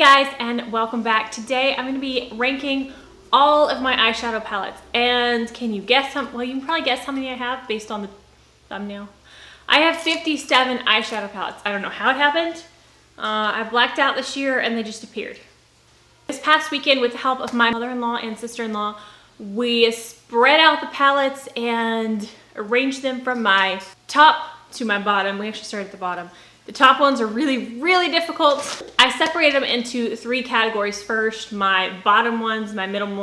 guys, and welcome back. Today I'm going to be ranking all of my eyeshadow palettes. And can you guess well, you can probably guess how many I have based on the thumbnail. I have 57 eyeshadow palettes. I don't know how it happened. I blacked out this year and they just appeared. This past weekend, with the help of my mother-in-law and sister-in-law, we spread out the palettes and arranged them from my top to my bottom. We actually started at the bottom. The top ones are really difficult. I separated them into 3 categories first: my bottom ones, my middle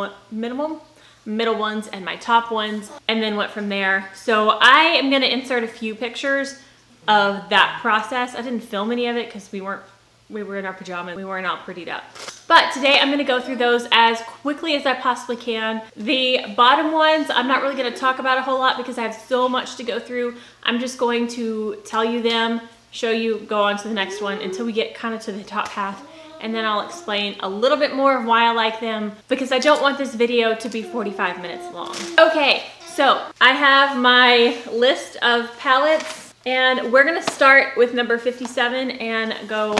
ones, and my top ones, and then went from there. So I am gonna insert a few pictures of that process. I didn't film any of it because we were in our pajamas. We weren't all prettied up. But today I'm gonna go through those as quickly as I possibly can. The bottom ones, I'm not really gonna talk about a whole lot because I have so much to go through. I'm just going to tell you them, show you, go on to the next one until we get kind of to the top half, and then I'll explain a little bit more of why I like them, because I don't want this video to be 45 minutes long. Okay, so I have my list of palettes, and we're gonna start with number 57 and go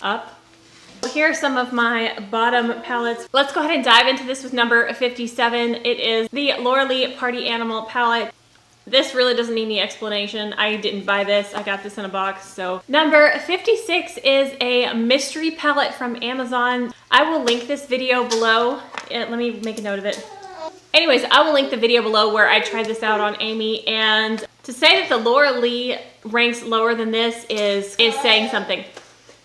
up. Here are some of my bottom palettes. Let's go ahead and dive into this with number 57. It is the Laura Lee Party Animal palette. This really doesn't need any explanation. I didn't buy this. I got this in a box. So number 56 is a mystery palette from Amazon. I will link this video below. Let me make a note of it. Anyways, I will link the video below where I tried this out on Amy. And to say that the Laura Lee ranks lower than this is saying something.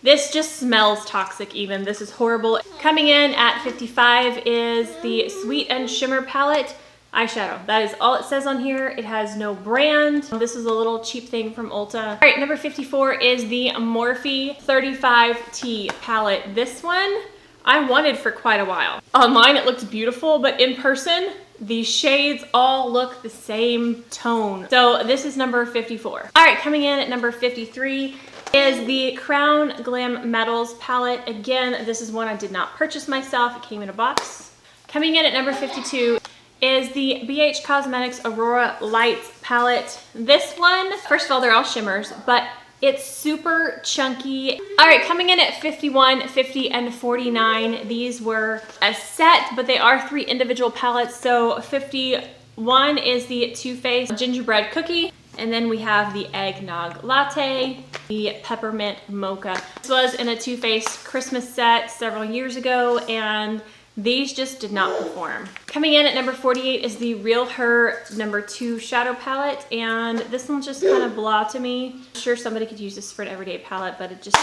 This just smells toxic even. This is horrible. Coming in at 55 is the Sweet Shimmer palette eyeshadow. That is all it says on here. It has no brand. This is a little cheap thing from Ulta. All right, number 54 is the Morphe 35T palette. This one I wanted for quite a while. Online it looked beautiful, but in person, the shades all look the same tone. So this is number 54. All right, coming in at number 53 is the Crown Glam Metals palette. Again, this is one I did not purchase myself. It came in a box. Coming in at number 52 is the BH Cosmetics Aurora Lights palette. This one, first of all, they're all shimmers, but it's super chunky. All right, coming in at 51, 50, and 49. These were a set, but they are 3 individual palettes. So 51 is the Too Faced Gingerbread Cookie. And then we have the Eggnog Latte, the Peppermint Mocha. This was in a Too Faced Christmas set several years ago, and these just did not perform. Coming in at number 48 is the Real Her number 2 shadow palette, and this one's just kind of blah to me. I'm sure somebody could use this for an everyday palette, but it just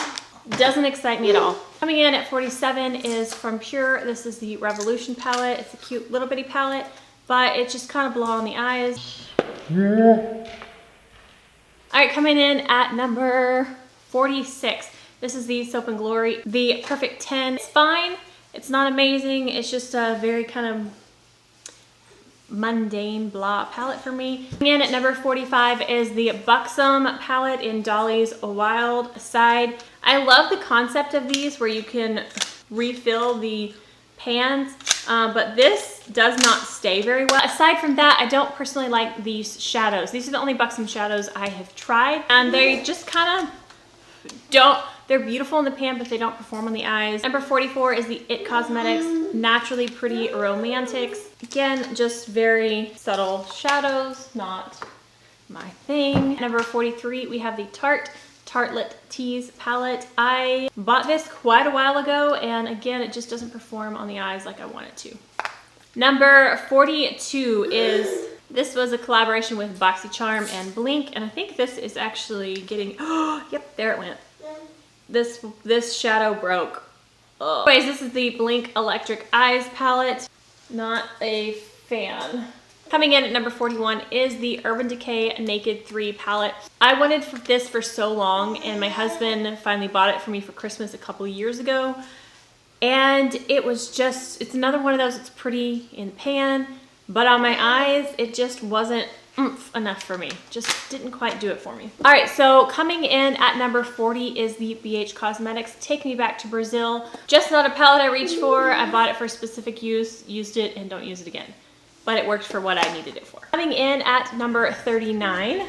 doesn't excite me at all. Coming in at 47 is from Pur. This is the Revolution palette. It's a cute little bitty palette, but it's just kind of blah on the eyes. All right, coming in at number 46. This is the Soap and Glory, the Perfect 10. It's fine. It's not amazing. It's just a very kind of mundane blah palette for me. Coming in at number 45 is the Buxom palette in Dolly's A Wild Side. I love the concept of these where you can refill the pans, but this does not stay very well. Aside from that, I don't personally like these shadows. These are the only Buxom shadows I have tried, and they just kind of don't. They're beautiful in the pan, but they don't perform on the eyes. Number 44 is the IT Cosmetics Naturally Pretty Romantics. Again, just very subtle shadows, not my thing. Number 43, we have the Tarte Tartlette Tease palette. I bought this quite a while ago, and again, it just doesn't perform on the eyes like I want it to. Number 42 is, this was a collaboration with BoxyCharm and Blinc, and I think this is actually getting, yep, there it went. This shadow broke. Ugh. Anyways, this is the Blinc Electric Eyes palette. Not a fan. Coming in at number 41 is the Urban Decay Naked 3 palette. I wanted this for so long, and my husband finally bought it for me for Christmas a couple years ago. And it was just, it's another one of those, it's pretty in the pan, but on my eyes, it just wasn't oomph enough for me. Just didn't quite do it for me. All right, so coming in at number 40 is the BH Cosmetics Take Me Back to Brazil. Just not a palette I reached for. I bought it for specific use, used it, and don't use it again. But it worked for what I needed it for. Coming in at number 39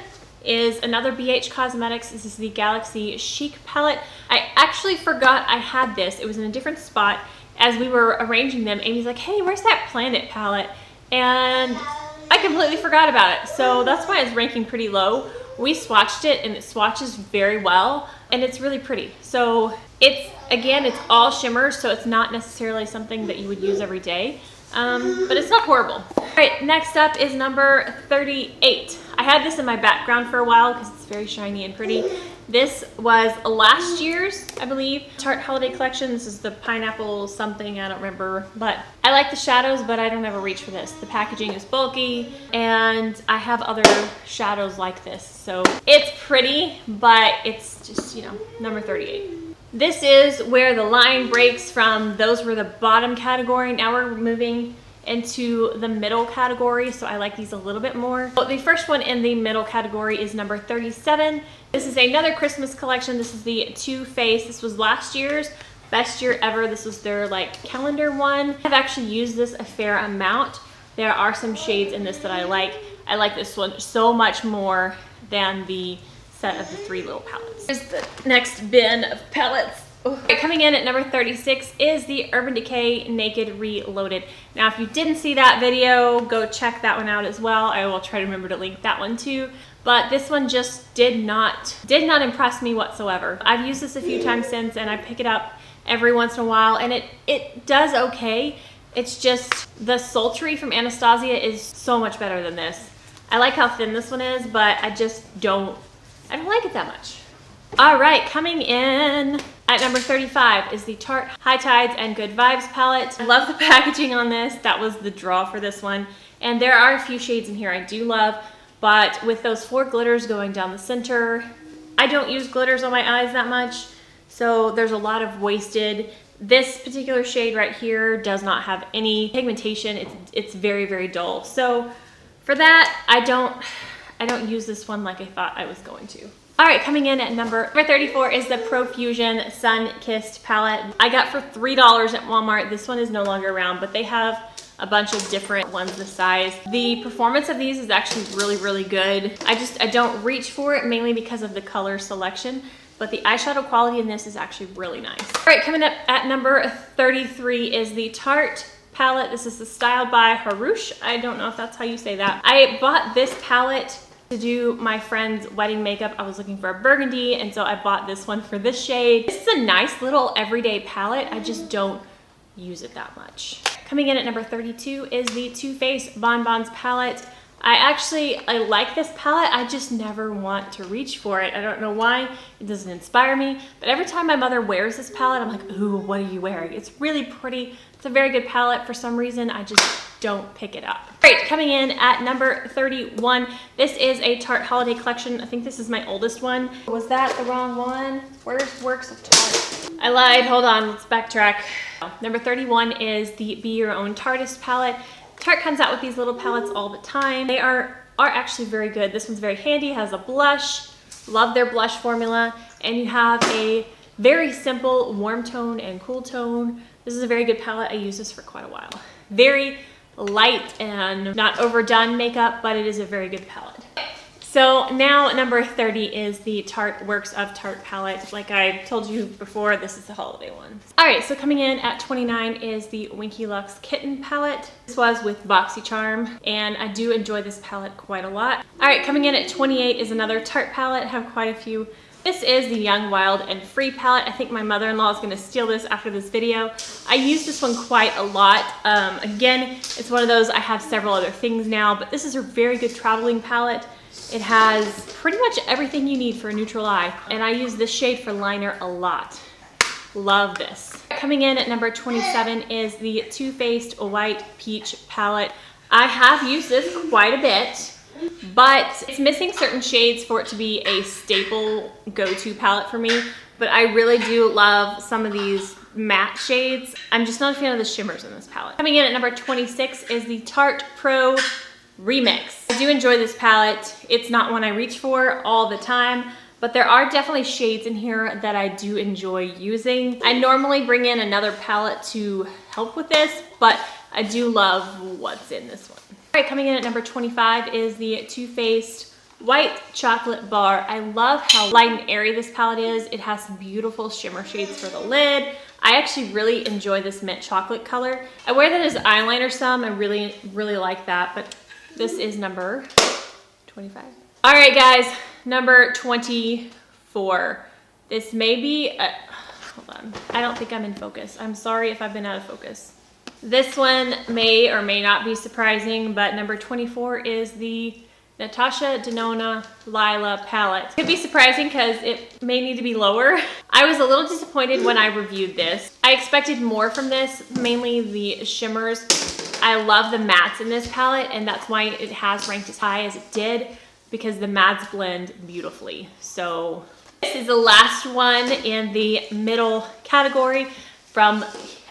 is another BH Cosmetics. This is the Galaxy Chic palette. I actually forgot I had this. It was in a different spot. As we were arranging them, Amy's like, hey, where's that Planet palette? And I completely forgot about it. So that's why it's ranking pretty low. We swatched it and it swatches very well and it's really pretty. So it's, again, it's all shimmers, so it's not necessarily something that you would use every day, but it's not horrible. All right, next up is number 38. I had this in my background for a while because it's very shiny and pretty. This was last year's, I believe, Tarte Holiday Collection. This is the pineapple something, I don't remember. But I like the shadows, but I don't ever reach for this. The packaging is bulky, and I have other shadows like this. So it's pretty, but it's just, you know, number 38. This is where the line breaks from those were the bottom category. Now we're moving into the middle category, so I like these a little bit more. So the first one in the middle category is number 37. This is another Christmas collection. This is the Too Faced. This was last year's best year ever. This was their like calendar one. I've actually used this a fair amount. There are some shades in this that I like. I like this one so much more than the set of the 3 little palettes. Here's the next bin of palettes. Okay, coming in at number 36 is the Urban Decay Naked Reloaded. Now, if you didn't see that video, go check that one out as well. I will try to remember to link that one too. But this one just did not impress me whatsoever. I've used this a few times since, and I pick it up every once in a while, and it does okay. It's just the Sultry from Anastasia is so much better than this. I like how thin this one is, but I don't like it that much. All right, coming in at number 35 is the Tarte High Tides and Good Vibes palette. I love the packaging on this. That was the draw for this one. And there are a few shades in here I do love, but with those 4 glitters going down the center, I don't use glitters on my eyes that much, so there's a lot of wasted. This particular shade right here does not have any pigmentation. It's very, very dull. So for that, I don't use this one like I thought I was going to. All right, coming in at number 34 is the Profusion Sun Kissed palette. I got for $3 at Walmart. This one is no longer around, but they have a bunch of different ones this size. The performance of these is actually really, really good. I don't reach for it mainly because of the color selection, but the eyeshadow quality in this is actually really nice. All right, coming up at number 33 is the Tarte palette. This is the Styled by Harouche. I don't know if that's how you say that. I bought this palette to do my friend's wedding makeup. I was looking for a burgundy, and so I bought this one for this shade. This is a nice little everyday palette. I just don't use it that much. Coming in at number 32 is the Too Faced Bonbons palette. I like this palette. I just never want to reach for it. I don't know why. It doesn't inspire me. But every time my mother wears this palette, I'm like, ooh, what are you wearing? It's really pretty. It's a very good palette. For some reason, I just don't pick it up. All right, coming in at number 31. This is a Tarte Holiday Collection. I think this is my oldest one. Was that the wrong one? Where's Works of Tarte? I lied. Hold on. Let's backtrack. Number 31 is the Be Your Own Tartist palette. Tarte comes out with these little palettes all the time. They are actually very good. This one's very handy, has a blush. Love their blush formula. And you have a very simple warm tone and cool tone. This is a very good palette. I use this for quite a while. Very light and not overdone makeup, but it is a very good palette. So now number 30 is the Tarte Works of Tarte palette. Like I told you before, this is the holiday one. All right, so coming in at 29 is the Winky Lux Kitten palette. This was with BoxyCharm, and I do enjoy this palette quite a lot. All right, coming in at 28 is another Tarte palette. I have quite a few. This is the Young, Wild, and Free palette. I think my mother-in-law is gonna steal this after this video. I use this one quite a lot. Again, it's one of those, I have several other things now, but this is a very good traveling palette. It has pretty much everything you need for a neutral eye, and I use this shade for liner a lot. Love this. Coming in at number 27 is the Too Faced White Peach palette. I have used this quite a bit, but it's missing certain shades for it to be a staple go-to palette for me, but I really do love some of these matte shades. I'm just not a fan of the shimmers in this palette. Coming in at number 26 is the Tarte Pro Remix. I do enjoy this palette. It's not one I reach for all the time, but there are definitely shades in here that I do enjoy using. I normally bring in another palette to help with this, but I do love what's in this one. All right, coming in at number 25 is the Too Faced White Chocolate Bar. I love how light and airy this palette is. It has some beautiful shimmer shades for the lid. I actually really enjoy this mint chocolate color. I wear that as eyeliner some. I really like that, but this is number 25. All right, guys, number 24. This may be, hold on. I don't think I'm in focus. I'm sorry if I've been out of focus. This one may or may not be surprising, but number 24 is the Natasha Denona Lila palette. Could be surprising because it may need to be lower. I was a little disappointed when I reviewed this. I expected more from this, mainly the shimmers. I love the mattes in this palette, and that's why it has ranked as high as it did, because the mattes blend beautifully. So this is the last one in the middle category. From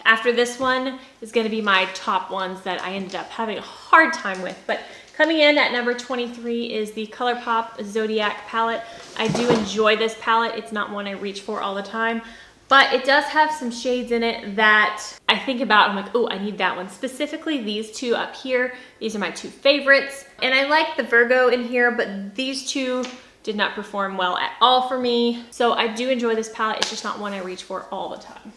after this one is going to be my top ones that I ended up having a hard time with. But coming in at number 23 is the ColourPop Zodiac palette. I do enjoy this palette. It's not one I reach for all the time, but it does have some shades in it that I think about. I'm like, oh, I need that one. Specifically these two up here. These are my two favorites. And I like the Virgo in here, but these two did not perform well at all for me. So I do enjoy this palette. It's just not one I reach for all the time.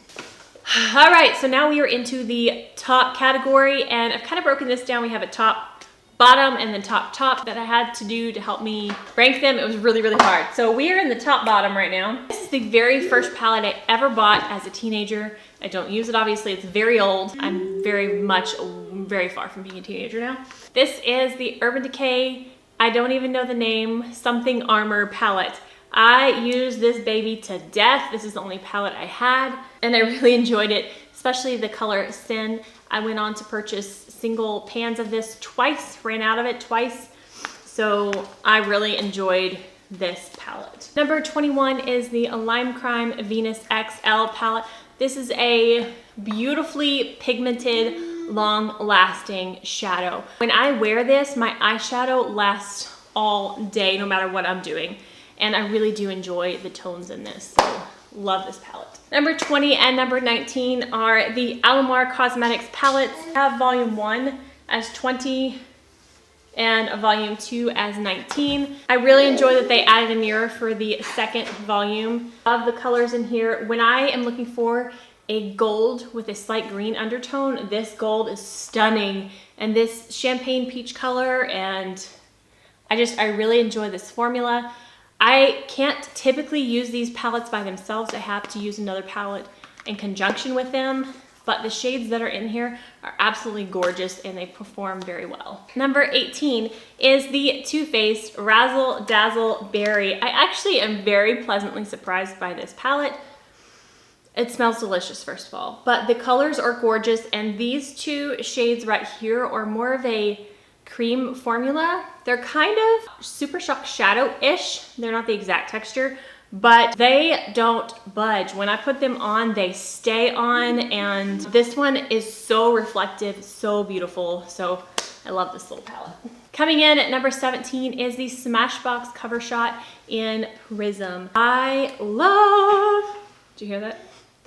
All right, so now we are into the top category, and I've kind of broken this down. We have a top, bottom, and then top that I had to do to help me rank them. It was really hard. So we are in the top bottom right now. This is the very first palette I ever bought as a teenager. I don't use it, obviously. It's very old. I'm very far from being a teenager now. This is the Urban Decay, I don't even know the name, Something Armor palette. I used this baby to death. This is the only palette I had, and I really enjoyed it, especially the color Sin. I went on to purchase single pans of this twice, ran out of it twice, so I really enjoyed this palette. Number 21 is the Lime Crime Venus XL palette. This is a beautifully pigmented, long-lasting shadow. When I wear this, my eyeshadow lasts all day, no matter what I'm doing. And I really do enjoy the tones in this, so love this palette. Number 20 and number 19 are the Alamar Cosmetics palettes. I have volume 1 as 20 and volume 2 as 19. I really enjoy that they added a mirror for the second volume of the colors in here. When I am looking for a gold with a slight green undertone, this gold is stunning. And this champagne peach color, and I really enjoy this formula. I can't typically use these palettes by themselves. I have to use another palette in conjunction with them, but the shades that are in here are absolutely gorgeous and they perform very well. Number 18 is the Too Faced Razzle Dazzle Berry. I actually am very pleasantly surprised by this palette. It smells delicious, first of all, but the colors are gorgeous, and these two shades right here are more of a cream formula. They're kind of Super Shock Shadow-ish. They're not the exact texture, but they don't budge. When I put them on, they stay on, and this one is so reflective, so beautiful. So I love this little palette. Coming in at number 17 is the Smashbox Cover Shot in Prism. I love, did you hear that?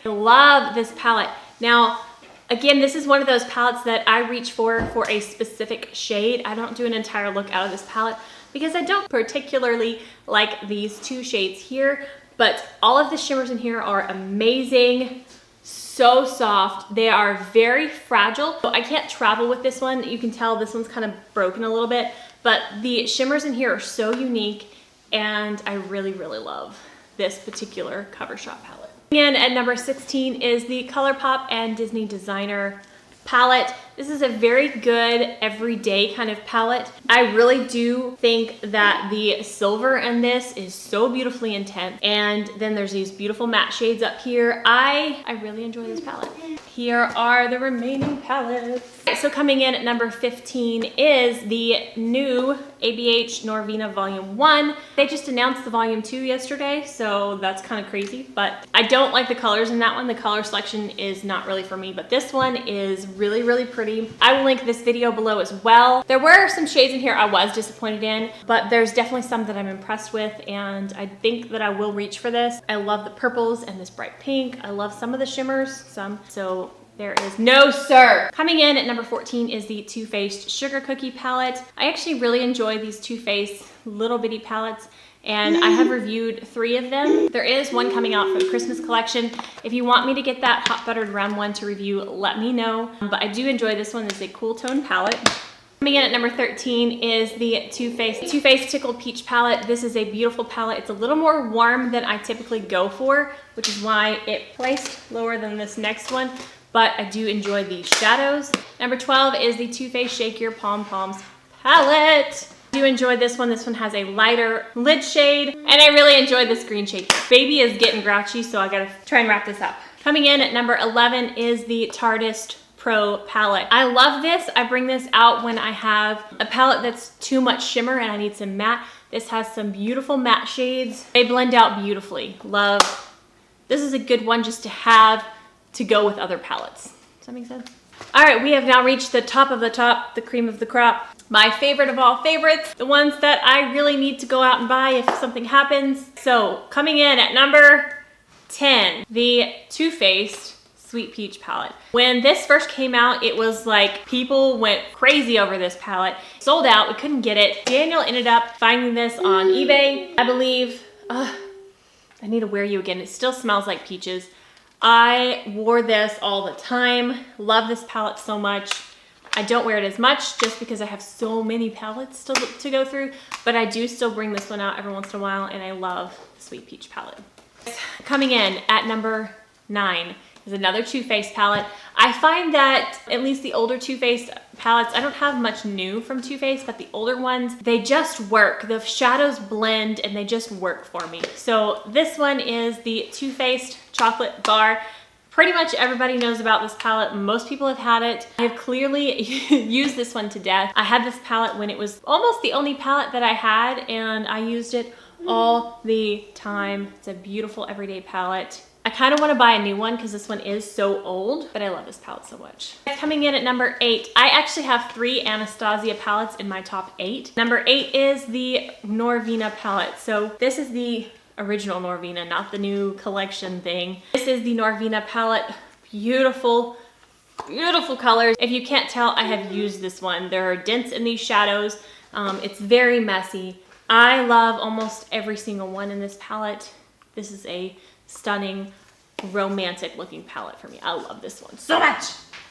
I love this palette. Now, again, this is one of those palettes that I reach for a specific shade. I don't do an entire look out of this palette because I don't particularly like these two shades here, but all of the shimmers in here are amazing, so soft. They are very fragile. I can't travel with this one. You can tell this one's kind of broken a little bit, but the shimmers in here are so unique, and I really love this particular Cover Shot palette. And at number 16 is the ColourPop and Disney Designer palette. This is a very good everyday kind of palette. I really do think that the silver in this is so beautifully intense. And then there's these beautiful matte shades up here. I really enjoy this palette. Here are the remaining palettes. So coming in at number 15 is the new ABH Norvina Volume 1. They just announced the Volume 2 yesterday, so that's kind of crazy, but I don't like the colors in that one. The color selection is not really for me, but this one is really pretty. I will link this video below as well. There were some shades in here I was disappointed in, but there's definitely some that I'm impressed with, and I think that I will reach for this. I love the purples and this bright pink. I love some of the shimmers, so There is no sir. Coming in at number 14 is the Too Faced Sugar Cookie palette. I actually really enjoy these Too Faced little bitty palettes, and I have reviewed 3 of them. There is one coming out for the Christmas collection. If you want me to get that hot buttered round one to review, let me know. But I do enjoy this one. It's a cool tone palette. Coming in at number 13 is the Too Faced Tickled Peach palette. This is a beautiful palette. It's a little more warm than I typically go for, which is why it placed lower than this next one. But I do enjoy these shadows. Number 12 is the Too Faced Shake Your Pom Poms palette. I do enjoy this one. This one has a lighter lid shade, and I really enjoy this green shade. Baby is getting grouchy, so I gotta try and wrap this up. Coming in at number 11 is the Tartist Pro palette. I love this. I bring this out when I have a palette that's too much shimmer and I need some matte. This has some beautiful matte shades. They blend out beautifully. Love. This is a good one just to have to go with other palettes. Does that make sense? All right, we have now reached the top of the top, the cream of the crop. My favorite of all favorites, the ones that I really need to go out and buy if something happens. So coming in at number 10, the Too Faced Sweet Peach palette. When this first came out, it was like people went crazy over this palette. Sold out, we couldn't get it. Daniel ended up finding this on eBay, I believe. I need to wear you again. It still smells like peaches. I wore this all the time. Love this palette so much. I don't wear it as much just because I have so many palettes to go through, but I do still bring this one out every once in a while, and I love the Sweet Peach palette. Coming in at number 9 is another Too Faced palette. I find that at least the older Too Faced palettes, I don't have much new from Too Faced, but the older ones, they just work. The shadows blend and they just work for me. So this one is the Too Faced Chocolate Bar. Pretty much everybody knows about this palette. Most people have had it. I have clearly used this one to death. I had this palette when it was almost the only palette that I had, and I used it all the time. It's a beautiful everyday palette. I kind of want to buy a new one because this one is so old, but I love this palette so much. Coming in at number 8, I actually have 3 Anastasia palettes in my top 8. Number 8 is the Norvina palette. So this is the original Norvina, not the new collection thing. This is the Norvina palette. Beautiful, beautiful colors. If you can't tell, I have used this one. There are dents in these shadows. It's very messy. I love almost every single one in this palette. This is a stunning, romantic looking palette for me. I love this one so much.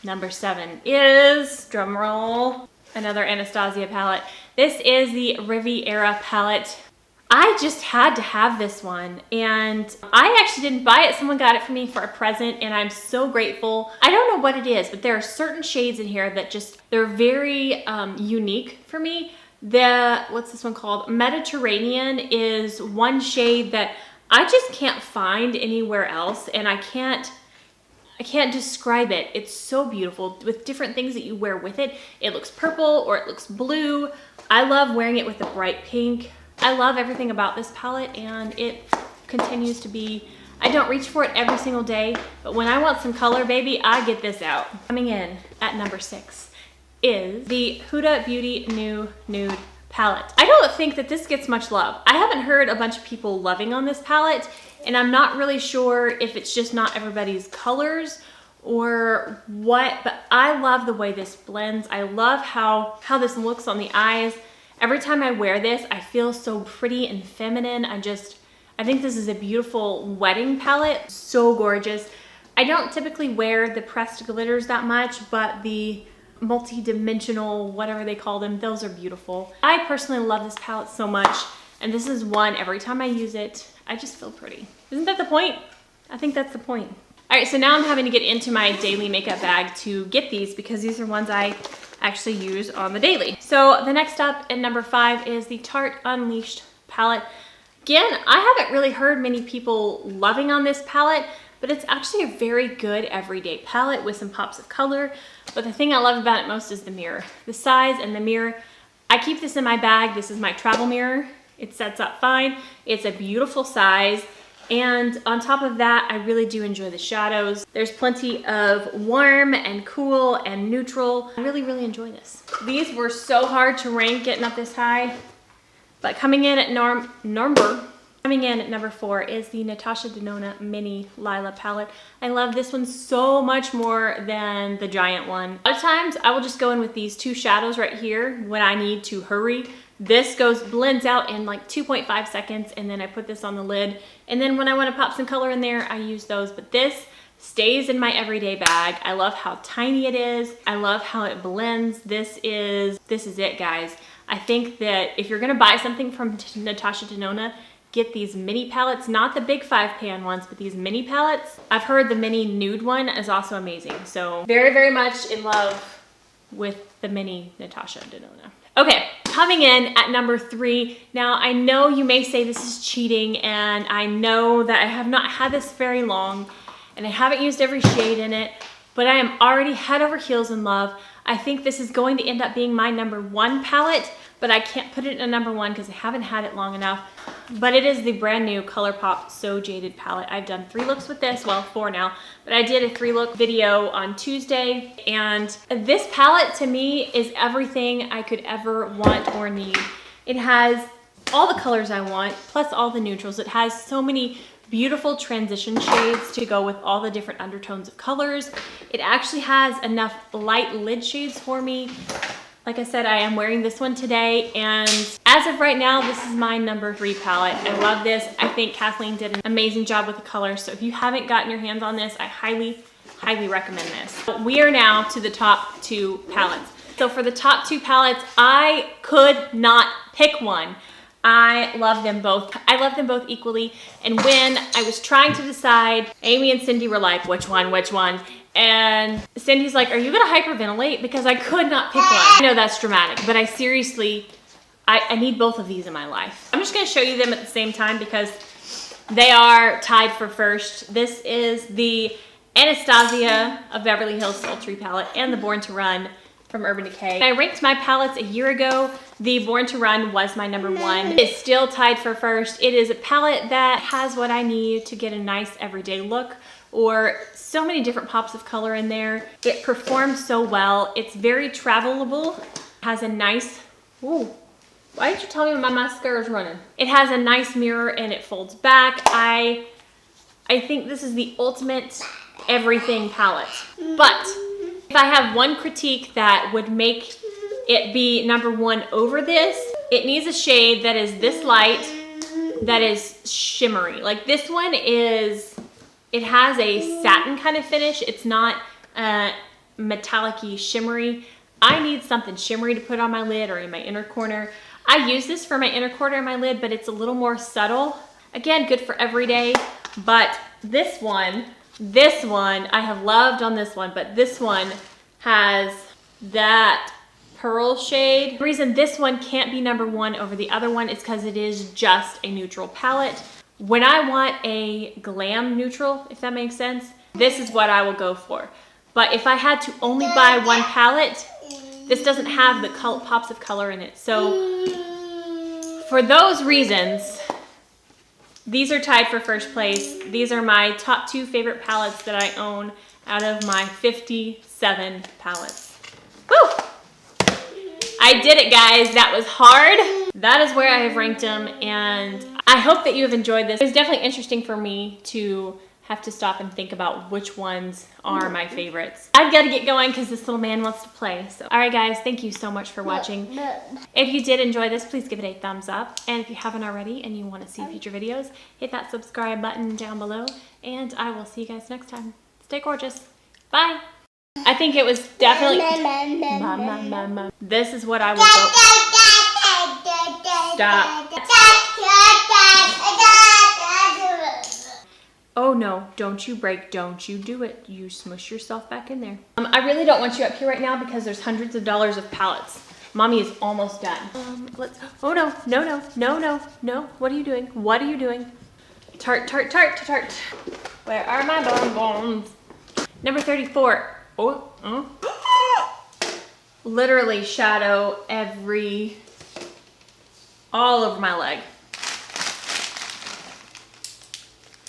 Number 7 is, drum roll, another Anastasia palette. This is the Riviera palette. I just had to have this one, and I actually didn't buy it. Someone got it for me for a present, and I'm so grateful. I don't know what it is, but there are certain shades in here that just, they're very unique for me. What's this one called? Mediterranean is one shade that I just can't find anywhere else, and I can't describe it. It's so beautiful with different things that you wear with it. It looks purple or it looks blue. I love wearing it with the bright pink. I love everything about this palette, and it continues to be, I don't reach for it every single day, but when I want some color, baby, I get this out. Coming in at number 6 is the Huda Beauty New Nude palette. I don't think that this gets much love. I haven't heard a bunch of people loving on this palette, and I'm not really sure if it's just not everybody's colors or what, but I love the way this blends. I love how this looks on the eyes. Every time I wear this, I feel so pretty and feminine. I think this is a beautiful wedding palette. So gorgeous. I don't typically wear the pressed glitters that much, but the multi-dimensional, whatever they call them, those are beautiful. I personally love this palette so much, and this is one, every time I use it, I just feel pretty. Isn't that the point? I think that's the point. All right, so now I'm having to get into my daily makeup bag to get these because these are ones I actually use on the daily. So the next up at number 5 is the Tarte Unleashed palette. Again, I haven't really heard many people loving on this palette, but it's actually a very good everyday palette with some pops of color. But the thing I love about it most is the mirror. The size and the mirror. I keep this in my bag. This is my travel mirror. It sets up fine. It's a beautiful size. And on top of that, I really do enjoy the shadows. There's plenty of warm and cool and neutral. I really, really enjoy this. These were so hard to rank getting up this high, but coming in at number Coming in at number 4 is the Natasha Denona Mini Lila palette. I love this one so much more than the giant one. A lot of times I will just go in with these 2 shadows right here when I need to hurry. This blends out in like 2.5 seconds, and then I put this on the lid. And then when I want to pop some color in there, I use those. But this stays in my everyday bag. I love how tiny it is. I love how it blends. This is it, guys. I think that if you're gonna buy something from Natasha Denona, get these mini palettes, not the big 5-pan ones, but these mini palettes. I've heard the mini nude one is also amazing. So very, very much in love with the mini Natasha Denona. Okay, coming in at number 3. Now, I know you may say this is cheating, and I know that I have not had this very long, and I haven't used every shade in it, but I am already head over heels in love. I think this is going to end up being my number 1 palette, but I can't put it in a number 1 because I haven't had it long enough. But it is the brand new ColourPop So Jaded palette. I've done 3 looks with this, well 4 now, but I did a 3-look video on Tuesday, and this palette to me is everything I could ever want or need. It has all the colors I want, plus all the neutrals. It has so many beautiful transition shades to go with all the different undertones of colors. It actually has enough light lid shades for me. Like I said, I am wearing this one today, and as of right now, this is my number 3 palette. I love this. I think Kathleen did an amazing job with the colors, so if you haven't gotten your hands on this, I highly, highly recommend this. We are now to the top 2 palettes. So for the top 2 palettes, I could not pick one. I love them both. I love them both equally. And when I was trying to decide, Amy and Cindy were like, which one? And Cindy's like, are you gonna hyperventilate? Because I could not pick one. I know that's dramatic, but I seriously, I need both of these in my life. I'm just gonna show you them at the same time because they are tied for first. This is the Anastasia of Beverly Hills Sultry palette and the Born to Run from Urban Decay. I ranked my palettes a year ago. The Born to Run was my number 1. It's still tied for first. It is a palette that has what I need to get a nice everyday look, or so many different pops of color in there. It performs so well. It's very travelable. It has a nice, ooh, why didn't you tell me when my mascara is running? It has a nice mirror and it folds back. I think this is the ultimate everything palette. But if I have one critique that would make it be number 1 over this, it needs a shade that is this light, that is shimmery. Like this one is, it has a satin kind of finish. It's not metallic-y shimmery. I need something shimmery to put on my lid or in my inner corner. I use this for my inner corner and my lid, but it's a little more subtle. Again, good for every day, but this one, I have loved on this one, but this one has that pearl shade. The reason this one can't be number 1 over the other one is because it is just a neutral palette. When I want a glam neutral, if that makes sense, this is what I will go for. But if I had to only buy one palette, this doesn't have the pops of color in it. So for those reasons, these are tied for first place. These are my top 2 favorite palettes that I own out of my 57 palettes. Woo! I did it, guys. That was hard. That is where I have ranked them, and I hope that you have enjoyed this. It was definitely interesting for me to have to stop and think about which ones are my favorites. I've got to get going because this little man wants to play. So, all right, guys, thank you so much for watching. If you did enjoy this, please give it a thumbs up. And if you haven't already and you want to see future videos, hit that subscribe button down below, and I will see you guys next time. Stay gorgeous. Bye. I think it was definitely... This is what I will go... Stop. Oh no, don't you break, don't you do it. You smush yourself back in there. I really don't want you up here right now because there's hundreds of dollars of palettes. Mommy is almost done. Oh no, no. What are you doing? What are you doing? Tarte. Where are my bonbons? Number 34. Literally shadow all over my leg.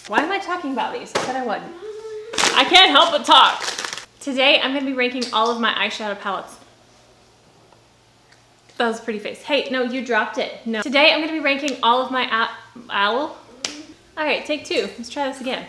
Why am I talking about these? I said I wouldn't. I can't help but talk. Today, I'm gonna be ranking all of my eyeshadow palettes. That was a pretty face. Hey, no, you dropped it. No. Today, I'm gonna be ranking all of my All right, take two. Let's try this again.